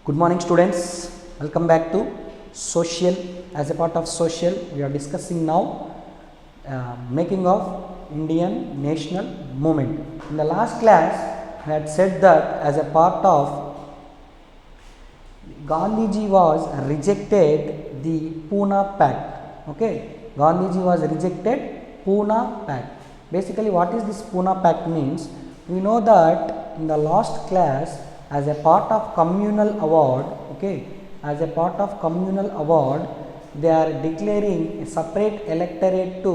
Good morning, students. Welcome back to social. As a part of social, we are discussing now making of Indian national movement. In the last class, I had said that as a part of Gandhiji was rejected the Pune Pact. Okay, Gandhiji was rejected Pune Pact. Basically, what is this Pune Pact means? We know that in the last class, as a part of communal award, okay, as a part of communal award, they are declaring a separate electorate to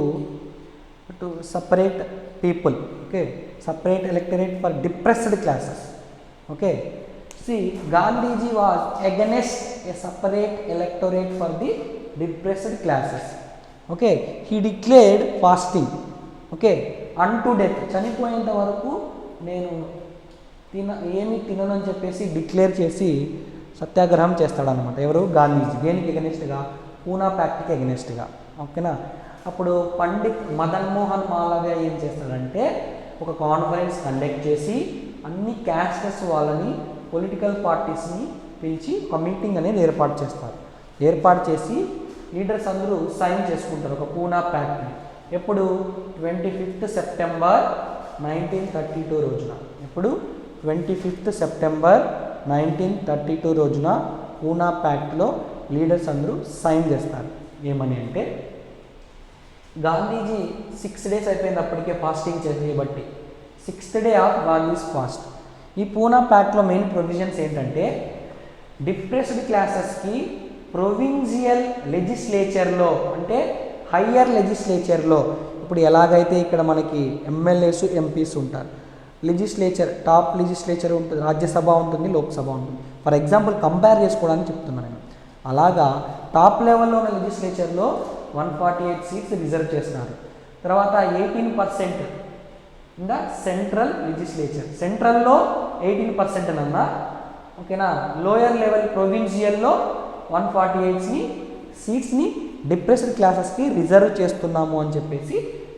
separate people, okay, separate electorate for depressed classes, okay. See, Gandhiji was against a separate electorate for the depressed classes, okay. He declared fasting, okay, unto death, చనిపోయేంత వరకు నేను ఏమి తిననని చెప్పేసి declare చేసి సత్యాగ్రహం చేస్తాడనమాట. ఎవరు? గాంధీజీ. దేనికి ఎగనెస్ట్గా? పూనా ప్యాక్ట్కి ఎగనెస్ట్గా, ఓకేనా. అప్పుడు పండిత్ మదన్ మోహన్ మాలవ్య ఏం చేస్తాడంటే ఒక కాన్ఫరెన్స్ కండక్ట్ చేసి అన్ని క్యాస్టెస్ వాళ్ళని, పొలిటికల్ పార్టీస్ని పిలిచి ఒక మీటింగ్ అనేది ఏర్పాటు చేస్తారు. ఏర్పాటు చేసి లీడర్స్ అందరూ సైన్ చేసుకుంటారు ఒక పూనా ప్యాక్ట్ని. ఎప్పుడు? 25th సెప్టెంబర్ 1932 రోజున. ఎప్పుడు? 25th సెప్టెంబర్ 1932 రోజున పూనా ప్యాక్ట్లో లీడర్స్ అందరూ సైన్ చేస్తారు. ఏమని అంటే, గాంధీజీ 6 days అయిపోయింది అప్పటికే ఫాస్టింగ్ చేయబట్టి, 6th day of Gandhi's fast. ఈ పూనా ప్యాక్ట్లో మెయిన్ ప్రొవిజన్స్ ఏంటంటే, డిప్రెస్డ్ క్లాసెస్కి ప్రొవిన్షియల్ లెజిస్లేచర్లో, అంటే హయ్యర్ లెజిస్లేచర్లో, ఇప్పుడు ఎలాగైతే ఇక్కడ మనకి ఎమ్మెల్యేస్ ఎంపీస్ ఉంటారు, లెజిస్లేచర్, టాప్ లెజిస్లేచర్ ఉంటుంది, రాజ్యసభ ఉంటుంది, లోక్సభ ఉంటుంది. ఫర్ ఎగ్జాంపుల్ కంపేర్ చేసుకోవడానికి చెప్తున్నాను నేను. అలాగా టాప్ లెవెల్లో ఉన్న లెజిస్లేచర్లో 148 సీట్స్ రిజర్వ్ చేస్తున్నారు. తర్వాత 18% ఇన్ ద సెంట్రల్ లెజిస్లేచర్, సెంట్రల్లో 18% అన్నా, ఓకేనా. లోయర్ లెవెల్ ప్రొవిన్షియల్లో 148 సీట్స్ని డిప్రెస్డ్ క్లాసెస్కి రిజర్వ్ చేస్తున్నాము అని చెప్పేసి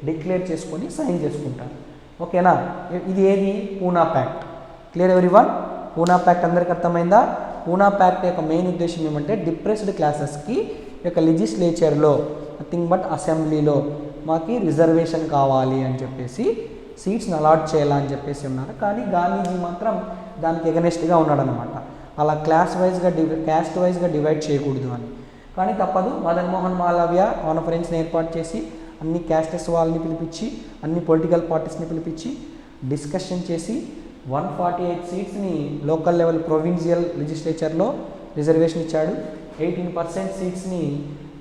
డిక్లేర్ చేసుకొని సైన్ చేసుకుంటారు, ఓకేనా. ఇది ఏది? Poona pact. Clear everyone? Poona pact అందరికి అర్థమైందా? పూనా ప్యాక్ట్ యొక్క మెయిన్ ఉద్దేశం ఏమంటే, డిప్రెస్డ్ క్లాసెస్కి యొక్క లెజిస్లేచర్లో, నథింగ్ బట్ అసెంబ్లీలో మాకు రిజర్వేషన్ కావాలి అని చెప్పేసి సీట్స్ని అలాట్ చేయాలని చెప్పేసి ఉన్నారు. కానీ గాంధీజీ మాత్రం దానికి ఎగనెస్ట్గా ఉన్నాడనమాట. అలా క్యాస్ట్ వైజ్గా డివైడ్ చేయకూడదు అని. కానీ తప్పదు, మదన్ మోహన్ మాలవ్య కాన్ఫరెన్స్ని ఏర్పాటు చేసి అన్ని క్యాస్టెస్ వాళ్ళని పిలిపించి, అన్ని పొలిటికల్ పార్టీస్ని పిలిపించి డిస్కషన్ చేసి 148 సీట్స్ని లోకల్ లెవెల్ ప్రొవిన్షియల్ లెజిస్లేచర్లో రిజర్వేషన్ ఇచ్చాడు. 18% సీట్స్ని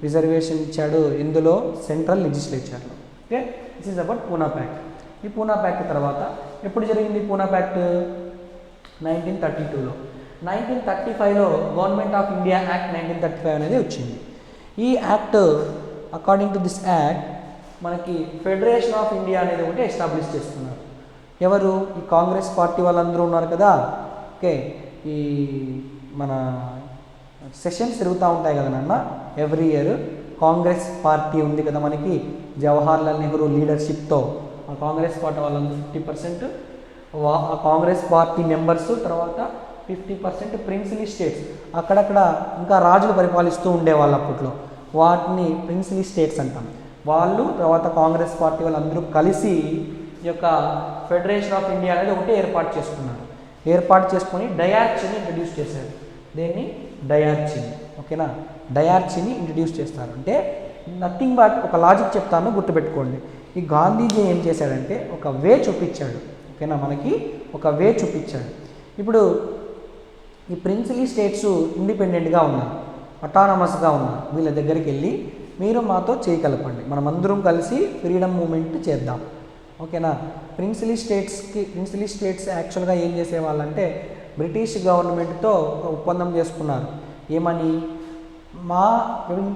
రిజర్వేషన్ ఇచ్చాడు ఇందులో సెంట్రల్ లెజిస్లేచర్లో. Okay, this is about Poona pact. ఈ పూనా ప్యాక్ట్ తర్వాత ఎప్పుడు జరిగింది పూనా ప్యాక్ట్? 1932లో. 1935లో గవర్నమెంట్ ఆఫ్ ఇండియా యాక్ట్ 1935 అనేది వచ్చింది. ఈ act, according to this act, మనకి ఫెడరేషన్ ఆఫ్ ఇండియా అనేది ఒకటి ఎస్టాబ్లిష్ చేస్తున్నారు. ఎవరు? ఈ కాంగ్రెస్ పార్టీ వాళ్ళందరూ ఉన్నారు కదా, ఓకే. ఈ మన సెషన్స్ జరుగుతూ ఉంటాయి కదా నాన్న ఎవ్రీ ఇయర్. కాంగ్రెస్ పార్టీ ఉంది కదా మనకి, జవహర్లాల్ నెహ్రూ లీడర్షిప్తో ఆ కాంగ్రెస్ పార్టీ వాళ్ళందరూ 50%, ఆ కాంగ్రెస్ పార్టీ మెంబర్స్, తర్వాత 50% ప్రిన్సిలీ స్టేట్స్, అక్కడక్కడ ఇంకా రాజులు పరిపాలిస్తూ ఉండేవాళ్ళు అప్పట్లో, వాటిని ప్రిన్సిలీ స్టేట్స్ అంటాం. వాళ్ళు తర్వాత కాంగ్రెస్ పార్టీ వాళ్ళందరూ కలిసి ఈ యొక్క ఫెడరేషన్ ఆఫ్ ఇండియా అనేది ఒకటి ఏర్పాటు చేసుకున్నారు. ఏర్పాటు చేసుకొని డయార్చీని ఇంట్రడ్యూస్ చేశారు. దేన్ని? డయార్చీని, ఓకేనా. డయార్చీని ఇంట్రడ్యూస్ చేస్తారు. అంటే నథింగ్ బట్, ఒక లాజిక్ చెప్తాను గుర్తుపెట్టుకోండి. ఈ గాంధీజీ ఏం చేశాడంటే ఒక వే చూపించాడు, ఓకేనా. మనకి ఒక వే చూపించాడు. ఇప్పుడు ఈ ప్రిన్సిలీ స్టేట్స్ ఇండిపెండెంట్గా ఉన్నారు, అటానమస్గా ఉన్నారు. వీళ్ళ దగ్గరికి వెళ్ళి మీరు మాతో చేయగలపండి, మనమందరం కలిసి ఫ్రీడమ్ మూమెంట్ చేద్దాం, ఓకేనా. ప్రిన్సిలీ స్టేట్స్ యాక్చువల్గా ఏం చేసేవాళ్ళంటే బ్రిటిష్ గవర్నమెంట్తో ఒక ఒప్పందం చేసుకున్నారు. ఏమని? మా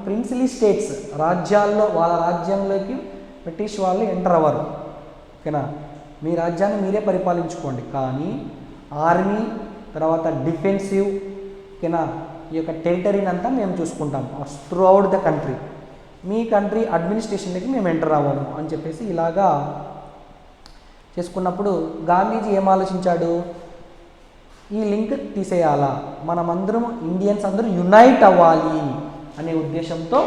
ప్రిన్సిలీ స్టేట్స్ రాజ్యాల్లో, వాళ్ళ రాజ్యంలోకి బ్రిటిష్ వాళ్ళు ఎంటర్ అవ్వరు, ఓకేనా. మీ రాజ్యాన్ని మీరే పరిపాలించుకోండి, కానీ ఆర్మీ, తర్వాత డిఫెన్సివ్, ఓకేనా, ఈ యొక్క టెరిటరీని అంతా మేము చూసుకుంటాం త్రూ అవుట్ ద కంట్రీ. మీ కంట్రీ అడ్మినిస్ట్రేషన్కి మేము ఎంటర్ అవ్వము అని చెప్పేసి ఇలాగా చేసుకున్నప్పుడు గాంధీజీ ఏం ఆలోచించాడు? ఈ లింక్ తీసేయాలా, మనమందరం ఇండియన్స్ అందరూ యునైట్ అవ్వాలి అనే ఉద్దేశంతో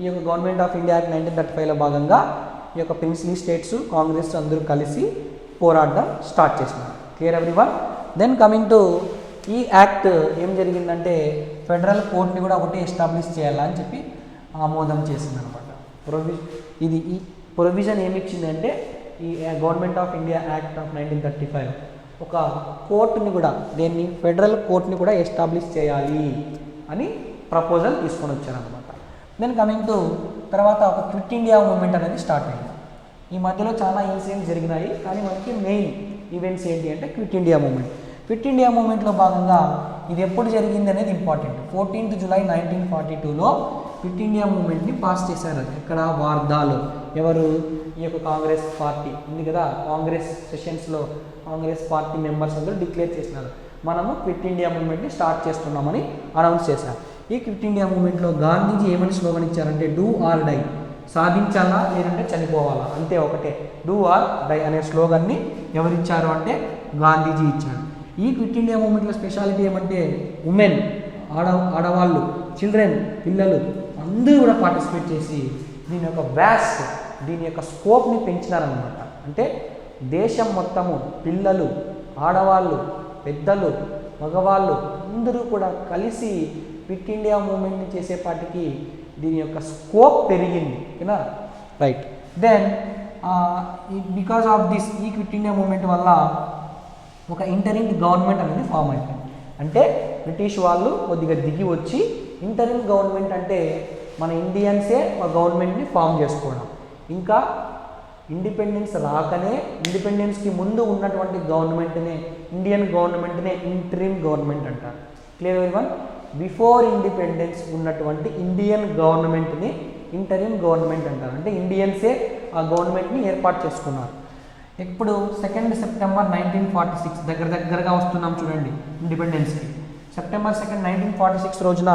ఈ యొక్క గవర్నమెంట్ ఆఫ్ ఇండియా యాక్ట్ 1935లో భాగంగా ఈ యొక్క ప్రిన్స్లీ స్టేట్స్ కాంగ్రెస్ అందరూ కలిసి పోరాడడం స్టార్ట్ చేసినారు. Clear everyone? Then coming to ఈ యాక్ట్ ఏం జరిగిందంటే ఫెడరల్ కోర్ట్ని కూడా ఒకటి ఎస్టాబ్లిష్ చేయాలని చెప్పి ఆమోదం చేసిందనమాట. ఈ ప్రొవిజన్ ఏమి ఇచ్చిందంటే ఈ government of India act of 1935 ఒక కోర్టుని కూడా దేన్ని ఫెడరల్ కోర్ట్ని కూడా ఎస్టాబ్లిష్ చేయాలి అని ప్రపోజల్ తీసుకొని వచ్చారనమాట. దెన్ కమింగ్ టు తర్వాత ఒక క్విట్ ఇండియా మూవ్మెంట్ అనేది స్టార్ట్ అయింది. ఈ మధ్యలో చాలా ఇన్సిడెంట్స్ జరిగినాయి, కానీ మనకి మెయిన్ ఈవెంట్స్ ఏంటి అంటే quit India movement. Quit India మూవ్మెంట్లో భాగంగా ఇది ఎప్పుడు జరిగింది అనేది ఇంపార్టెంట్. 14th July 1942లో క్విట్ ఇండియా మూవ్మెంట్ని పాస్ చేశారు. ఇక్కడ వార్ధాలో ఎవరు ఈ యొక్క కాంగ్రెస్ పార్టీ ఉంది కదా, కాంగ్రెస్ సెషన్స్లో కాంగ్రెస్ పార్టీ మెంబర్స్ అందరూ డిక్లేర్ చేసినారు, మనము క్విట్ ఇండియా మూవ్మెంట్ని స్టార్ట్ చేస్తున్నామని అనౌన్స్ చేశారు. ఈ క్విట్ ఇండియా మూవ్మెంట్లో గాంధీజీ ఏమని స్లోగన్ ఇచ్చారంటే డూ ఆర్ డై, సాధించాలా లేదంటే చనిపోవాలా, అంతే ఒకటే, డూ ఆర్ డై అనే స్లోగన్ని ఎవరు ఇచ్చారు అంటే గాంధీజీ ఇచ్చారు. ఈ క్విట్ ఇండియా మూవ్మెంట్లో స్పెషాలిటీ ఏమంటే ఉమెన్, ఆడవాళ్ళు, చిల్డ్రన్, పిల్లలు అందరూ కూడా పార్టిసిపేట్ చేసి దీని యొక్క వ్యాస్ట్, దీని యొక్క స్కోప్ని పెంచినారనమాట. అంటే దేశం మొత్తము పిల్లలు, ఆడవాళ్ళు, పెద్దలు, మగవాళ్ళు అందరూ కూడా కలిసి క్విట్ ఇండియా మూవ్మెంట్ని చేసేపాటికి దీని యొక్క స్కోప్ పెరిగింది. ఓకేనా, right. Then because of this ఈ క్విట్ ఇండియా మూవ్మెంట్ వల్ల ఒక ఇంటరిమ్ గవర్నమెంట్ అనేది ఫామ్ అయిపోయింది. అంటే బ్రిటిష్ వాళ్ళు కొద్దిగా దిగి వచ్చి ఇంటరిమ్ గవర్నమెంట్ అంటే మన ఇండియన్సే ఒక గవర్నమెంట్ని ఫామ్ చేసుకోవడం. ఇంకా ఇండిపెండెన్స్ రాకనే ఇండిపెండెన్స్కి ముందు ఉన్నటువంటి గవర్నమెంట్నే ఇండియన్ గవర్నమెంట్నే ఇంటరిమ్ గవర్నమెంట్ అంటారు. Clear everyone? బిఫోర్ ఇండిపెండెన్స్ ఉన్నటువంటి ఇండియన్ గవర్నమెంట్ని ఇంటరిమ్ గవర్నమెంట్ అంటారు. అంటే ఇండియన్సే ఆ గవర్నమెంట్ని ఏర్పాటు చేసుకున్నారు. ఇప్పుడు 2nd September 1946 దగ్గరగా వస్తున్నాం చూడండి ఇండిపెండెన్స్కి. September 2nd 1946 రోజున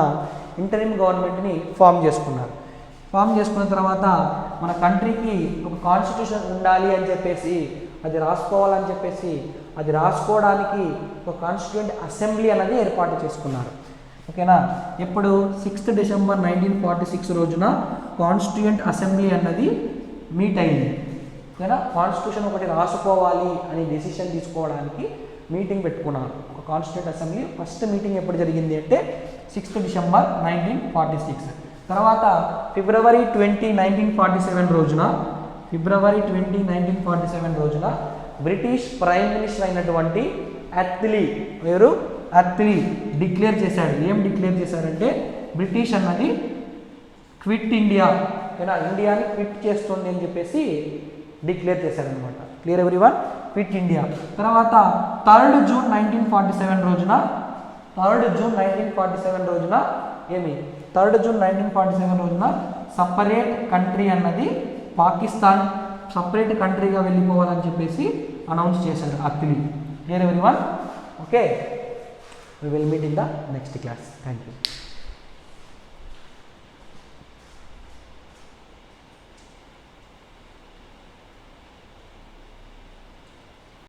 ఇంటరిమ్ గవర్నమెంట్ని ఫామ్ చేసుకున్నారు. ఫామ్ చేసుకున్న తర్వాత మన కంట్రీకి ఒక కాన్స్టిట్యూషన్ ఉండాలి అని చెప్పేసి, అది రాసుకోవాలని చెప్పేసి, అది రాసుకోవడానికి ఒక కాన్స్టిట్యూయెంట్ అసెంబ్లీ అనేది ఏర్పాటు చేసుకున్నారు. ఓకేనా, ఇప్పుడు 6th December 1946 రోజున కాన్స్టిట్యూయెంట్ అసెంబ్లీ అన్నది మీట్ అయింది. ఓకేనా, కాన్స్టిట్యూషన్ ఒకటి రాసుకోవాలి అని డెసిషన్ తీసుకోవడానికి మీటింగ్ పెట్టుకున్నారు ఒక కాన్స్టిట్యూయెంట్ అసెంబ్లీ. ఫస్ట్ మీటింగ్ ఎప్పుడు జరిగింది అంటే 6th December 1946. తర్వాత February 20, 1947 రోజున బ్రిటిష్ ప్రైమ్ మినిస్టర్ అయినటువంటి అత్లీ డిక్లేర్ చేశాడు. ఏం డిక్లేర్ చేశారంటే బ్రిటిష్ అన్నది క్విట్ ఇండియా, ఇండియాని క్విట్ చేస్తుంది అని చెప్పేసి డిక్లేర్ చేశారనమాట. Clear everyone? Quit India. తర్వాత 3rd June 1947 రోజున 3rd June 1947 రోజున సపరేట్ కంట్రీ అన్నది పాకిస్తాన్ సపరేట్ కంట్రీగా వెళ్ళిపోవాలని చెప్పేసి అనౌన్స్ చేశారు Atlee. Clear everyone? Okay, we will meet in the next class. Thank you.